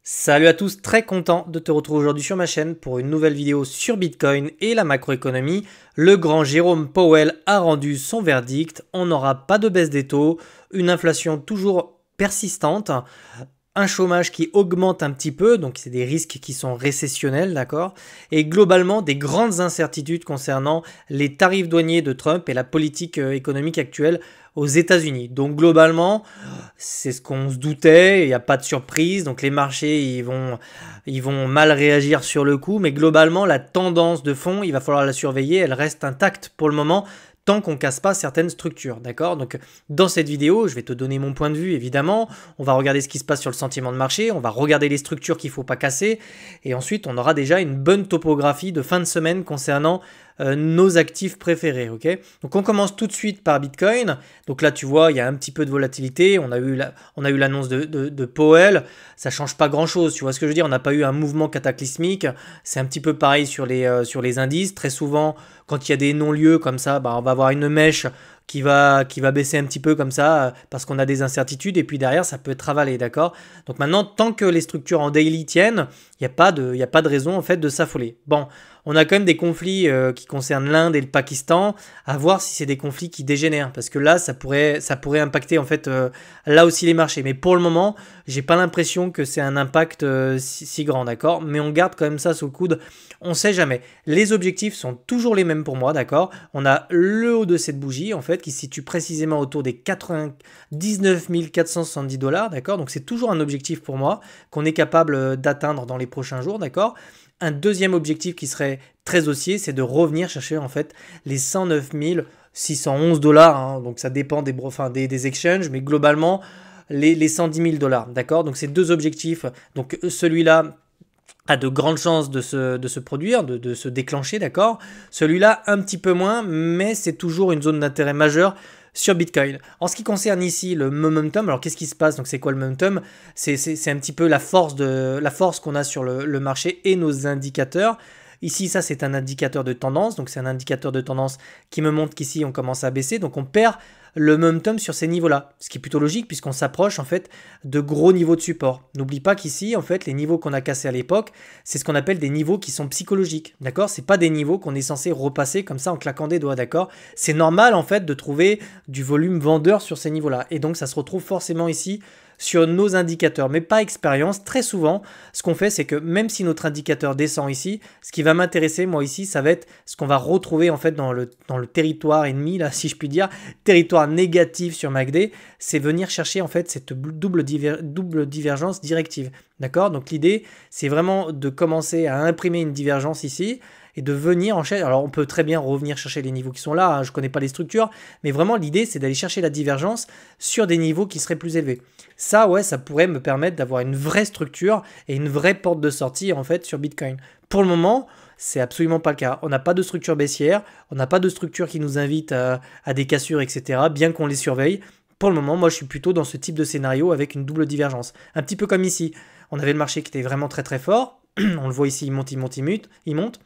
Salut à tous, très content de te retrouver aujourd'hui sur ma chaîne pour une nouvelle vidéo sur Bitcoin et la macroéconomie. Le grand Jérôme Powell a rendu son verdict, on n'aura pas de baisse des taux, une inflation toujours persistante, un chômage qui augmente un petit peu, donc c'est des risques qui sont récessionnels, d'accord? Et globalement, des grandes incertitudes concernant les tarifs douaniers de Trump et la politique économique actuelle aux États-Unis. Donc globalement, c'est ce qu'on se doutait, il n'y a pas de surprise, donc les marchés ils vont mal réagir sur le coup, mais globalement, la tendance de fond, il va falloir la surveiller, elle reste intacte pour le moment, tant qu'on ne casse pas certaines structures, d'accord? Donc dans cette vidéo, je vais te donner mon point de vue évidemment, on va regarder ce qui se passe sur le sentiment de marché, on va regarder les structures qu'il ne faut pas casser, et ensuite on aura déjà une bonne topographie de fin de semaine concernant nos actifs préférés, ok? Donc on commence tout de suite par Bitcoin, donc là tu vois, il y a un petit peu de volatilité, on a eu l'annonce de Powell, ça change pas grand-chose, tu vois ce que je veux dire? On n'a pas eu un mouvement cataclysmique, c'est un petit peu pareil sur les indices, très souvent quand il y a des non-lieux comme ça, bah, on va avoir une mèche qui va baisser un petit peu comme ça parce qu'on a des incertitudes et puis derrière ça peut être avalé, d'accord? Donc maintenant, tant que les structures en daily tiennent, il n'y a pas de raison en fait de s'affoler. Bon, on a quand même des conflits qui concernent l'Inde et le Pakistan, à voir si c'est des conflits qui dégénèrent parce que là ça pourrait impacter en fait là aussi les marchés. Mais pour le moment, j'ai pas l'impression que c'est un impact si grand, d'accord? Mais on garde quand même ça sous le coude, on sait jamais. Les objectifs sont toujours les mêmes pour moi, d'accord? On a le haut de cette bougie en fait qui se situe précisément autour des 99 470 $, d'accord? Donc c'est toujours un objectif pour moi qu'on est capable d'atteindre dans les prochains jours, d'accord? Un deuxième objectif qui serait très haussier, c'est de revenir chercher en fait les 109 611 $, hein, donc ça dépend des exchanges, mais globalement les 110 000 $, d'accord? Donc c'est deux objectifs, donc celui-là a de grandes chances de se produire, de se déclencher, d'accord? Celui-là, un petit peu moins, mais c'est toujours une zone d'intérêt majeure sur Bitcoin. En ce qui concerne ici le momentum, alors qu'est-ce qui se passe? Donc c'est quoi le momentum? C'est un petit peu la force qu'on a sur le marché et nos indicateurs. Ici, ça c'est un indicateur de tendance, donc c'est un indicateur de tendance qui me montre qu'ici on commence à baisser, donc on perd le momentum sur ces niveaux-là, ce qui est plutôt logique puisqu'on s'approche en fait de gros niveaux de support. N'oublie pas qu'ici, en fait, les niveaux qu'on a cassés à l'époque, c'est ce qu'on appelle des niveaux qui sont psychologiques, d'accord? C'est pas des niveaux qu'on est censé repasser comme ça en claquant des doigts, d'accord? C'est normal en fait de trouver du volume vendeur sur ces niveaux-là, et donc ça se retrouve forcément ici sur nos indicateurs, mais pas expérience. Très souvent, ce qu'on fait, c'est que même si notre indicateur descend ici, ce qui va m'intéresser, moi ici, ça va être ce qu'on va retrouver en fait dans le territoire ennemi, là, si je puis dire, territoire négatif sur MACD, c'est venir chercher en fait cette double divergence directive. D'accord? Donc l'idée, c'est vraiment de commencer à imprimer une divergence ici et de venir en chercher. Alors on peut très bien revenir chercher les niveaux qui sont là, hein, je ne connais pas les structures, mais vraiment l'idée c'est d'aller chercher la divergence sur des niveaux qui seraient plus élevés. Ça, ouais, ça pourrait me permettre d'avoir une vraie structure et une vraie porte de sortie en fait sur Bitcoin. Pour le moment, c'est absolument pas le cas. On n'a pas de structure baissière, on n'a pas de structure qui nous invite à des cassures, etc., bien qu'on les surveille. Pour le moment, moi je suis plutôt dans ce type de scénario avec une double divergence. Un petit peu comme ici, on avait le marché qui était vraiment très très fort, on le voit ici, il monte, il monte, il monte.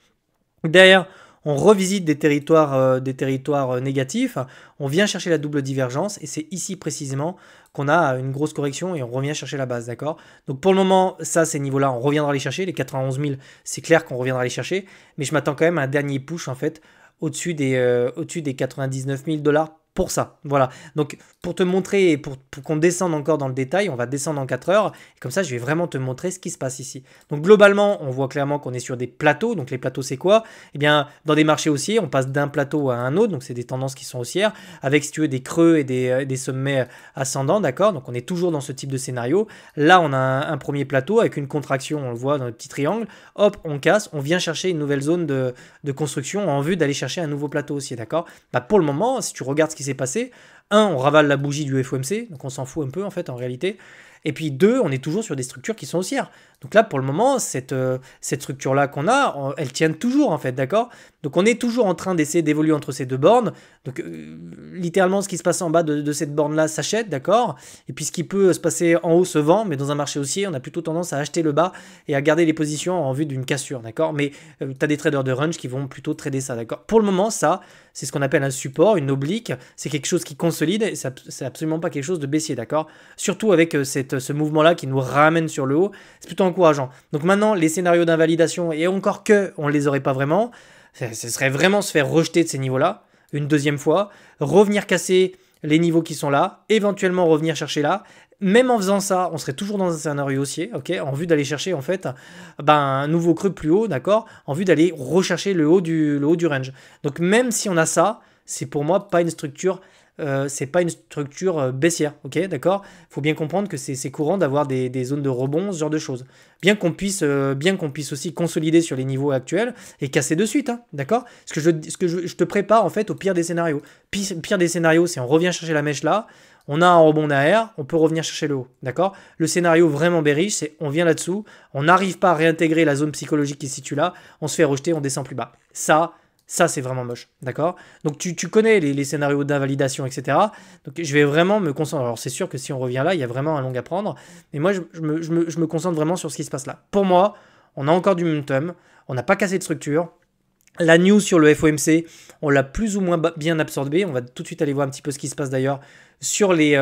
Derrière, on revisite des territoires négatifs, on vient chercher la double divergence et c'est ici précisément qu'on a une grosse correction et on revient chercher la base, d'accord? Donc pour le moment, ça, ces niveaux-là, on reviendra les chercher, les 91 000, c'est clair qu'on reviendra les chercher, mais je m'attends quand même à un dernier push en fait au-dessus des 99 000 $ pour ça. Voilà. Donc pour te montrer et pour qu'on descende encore dans le détail, on va descendre en 4 heures. Et comme ça, je vais vraiment te montrer ce qui se passe ici. Donc globalement, on voit clairement qu'on est sur des plateaux. Donc les plateaux, c'est quoi? Eh bien, dans des marchés haussiers, on passe d'un plateau à un autre. Donc c'est des tendances qui sont haussières, avec, si tu veux, des creux et des sommets ascendants. D'accord? Donc on est toujours dans ce type de scénario. Là, on a un premier plateau avec une contraction, on le voit dans le petit triangle. Hop, on casse, on vient chercher une nouvelle zone de construction en vue d'aller chercher un nouveau plateau haussier. D'accord? Bah, pour le moment, si tu regardes ce qui s'est passé, on ravale la bougie du FOMC, donc on s'en fout un peu en fait en réalité. Et puis 2, on est toujours sur des structures qui sont haussières. Donc là, pour le moment, cette structure-là qu'on a, elle tient toujours en fait, d'accord? Donc on est toujours en train d'essayer d'évoluer entre ces deux bornes. Donc, littéralement, ce qui se passe en bas de cette borne-là s'achète, d'accord? Et puis, ce qui peut se passer en haut se vend, mais dans un marché haussier, on a plutôt tendance à acheter le bas et à garder les positions en vue d'une cassure, d'accord? Mais tu as des traders de range qui vont plutôt trader ça, d'accord? Pour le moment, ça, c'est ce qu'on appelle un support, une oblique. C'est quelque chose qui consolide et c'est absolument pas quelque chose de baissier, d'accord? Surtout avec ce mouvement-là qui nous ramène sur le haut, c'est plutôt encourageant. Donc maintenant, les scénarios d'invalidation, et encore que on ne les aurait pas vraiment, ce serait vraiment se faire rejeter de ces niveaux-là une deuxième fois, revenir casser les niveaux qui sont là, éventuellement revenir chercher là. Même en faisant ça, on serait toujours dans un scénario haussier, ok, en vue d'aller chercher en fait un nouveau creux plus haut, d'accord, en vue d'aller rechercher le haut du range. Donc même si on a ça, c'est pour moi pas une structure baissière, ok, d'accord. Il faut bien comprendre que c'est courant d'avoir des zones de rebond, ce genre de choses. Bien qu'on puisse aussi consolider sur les niveaux actuels et casser de suite, hein, d'accord. Je te prépare en fait au pire des scénarios. Pire des scénarios, c'est on revient chercher la mèche là, on a un rebond derrière, on peut revenir chercher le haut, d'accord. Le scénario vraiment bearish, c'est on vient là-dessous, on n'arrive pas à réintégrer la zone psychologique qui se situe là, on se fait rejeter, on descend plus bas. Ça, c'est vraiment moche, d'accord? Donc, tu connais les scénarios d'invalidation, etc. Donc, je vais vraiment me concentrer. Alors, c'est sûr que si on revient là, il y a vraiment un long à prendre. Mais moi, je me concentre vraiment sur ce qui se passe là. Pour moi, on a encore du momentum. On n'a pas cassé de structure. La news sur le FOMC, on l'a plus ou moins bien absorbé. On va tout de suite aller voir un petit peu ce qui se passe d'ailleurs sur les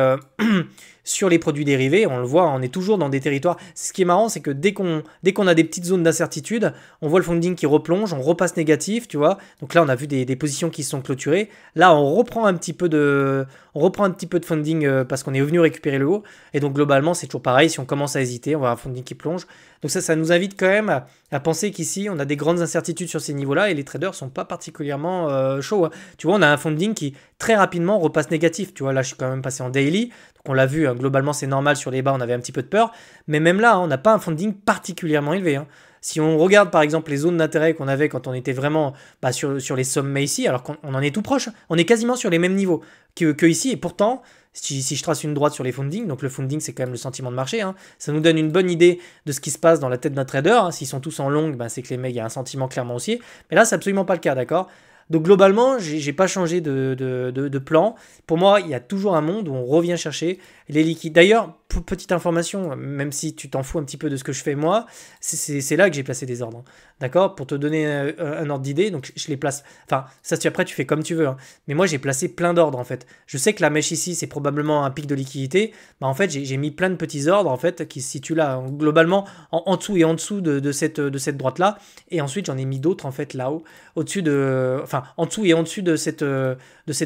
produits dérivés. On le voit, on est toujours dans des territoires. Ce qui est marrant, c'est que dès qu'on a des petites zones d'incertitude, on voit le funding qui replonge, on repasse négatif, tu vois. Donc là, on a vu des positions qui se sont clôturées. Là, on reprend un petit peu de funding parce qu'on est venu récupérer le haut. Et donc globalement, c'est toujours pareil. Si on commence à hésiter, on va avoir un funding qui plonge. Donc ça nous invite quand même à penser qu'ici, on a des grandes incertitudes sur ces niveaux-là et les traders sont pas particulièrement chauds, hein. Tu vois, on a un funding qui très rapidement repasse négatif. Tu vois, là, je suis quand même passé en daily. Donc on l'a vu, hein, globalement, c'est normal. Sur les bas, on avait un petit peu de peur. Mais même là, hein, on n'a pas un funding particulièrement élevé, hein. Si on regarde par exemple les zones d'intérêt qu'on avait quand on était vraiment sur les sommets ici, alors qu'on en est tout proche, on est quasiment sur les mêmes niveaux que ici. Et pourtant, si je trace une droite sur les fundings, donc le funding c'est quand même le sentiment de marché, hein, ça nous donne une bonne idée de ce qui se passe dans la tête d'un trader, hein. S'ils sont tous en long, c'est que les mecs, il y a un sentiment clairement haussier. Mais là, c'est absolument pas le cas, d'accord? Donc globalement, j'ai pas changé de plan. Pour moi, il y a toujours un monde où on revient chercher les liquides. D'ailleurs, petite information, même si tu t'en fous un petit peu de ce que je fais moi, c'est là que j'ai placé des ordres. D'accord? Pour te donner un ordre d'idée, donc je les place. Enfin, ça, après, tu fais comme tu veux, hein. Mais moi, j'ai placé plein d'ordres en fait. Je sais que la mèche ici, c'est probablement un pic de liquidité. En fait, j'ai mis plein de petits ordres en fait qui se situent là, globalement en dessous et en dessous de cette droite-là. Et ensuite, j'en ai mis d'autres en fait là-haut, au-dessus de. Enfin, en dessous et en dessus de cette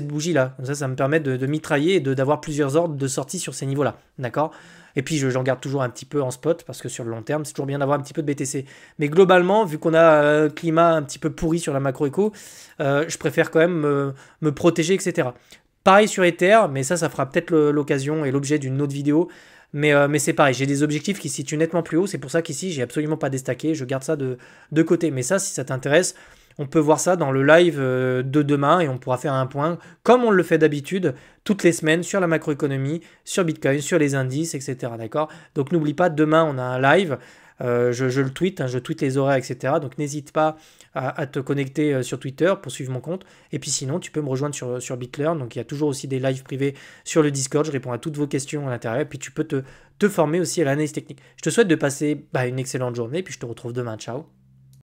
bougie-là. Comme ça me permet de mitrailler et d'avoir plusieurs ordres de sortie sur ces niveaux-là. D'accord? Et puis j'en garde toujours un petit peu en spot parce que sur le long terme, c'est toujours bien d'avoir un petit peu de BTC. Mais globalement, vu qu'on a un climat un petit peu pourri sur la macro-éco, je préfère quand même me protéger, etc. Pareil sur Ether, mais ça fera peut-être l'occasion et l'objet d'une autre vidéo. Mais c'est pareil, j'ai des objectifs qui se situent nettement plus haut. C'est pour ça qu'ici, j'ai absolument pas déstacké. Je garde ça de côté. Mais ça, si ça t'intéresse, on peut voir ça dans le live de demain et on pourra faire un point, comme on le fait d'habitude, toutes les semaines sur la macroéconomie, sur Bitcoin, sur les indices, etc. D'accord? Donc n'oublie pas, demain, on a un live. Je le tweet, hein, je tweete les horaires, etc. Donc n'hésite pas à te connecter sur Twitter pour suivre mon compte. Et puis sinon, tu peux me rejoindre sur BitLearn. Donc il y a toujours aussi des lives privés sur le Discord. Je réponds à toutes vos questions à l'intérieur. Et puis tu peux te former aussi à l'analyse technique. Je te souhaite de passer une excellente journée. Puis je te retrouve demain. Ciao.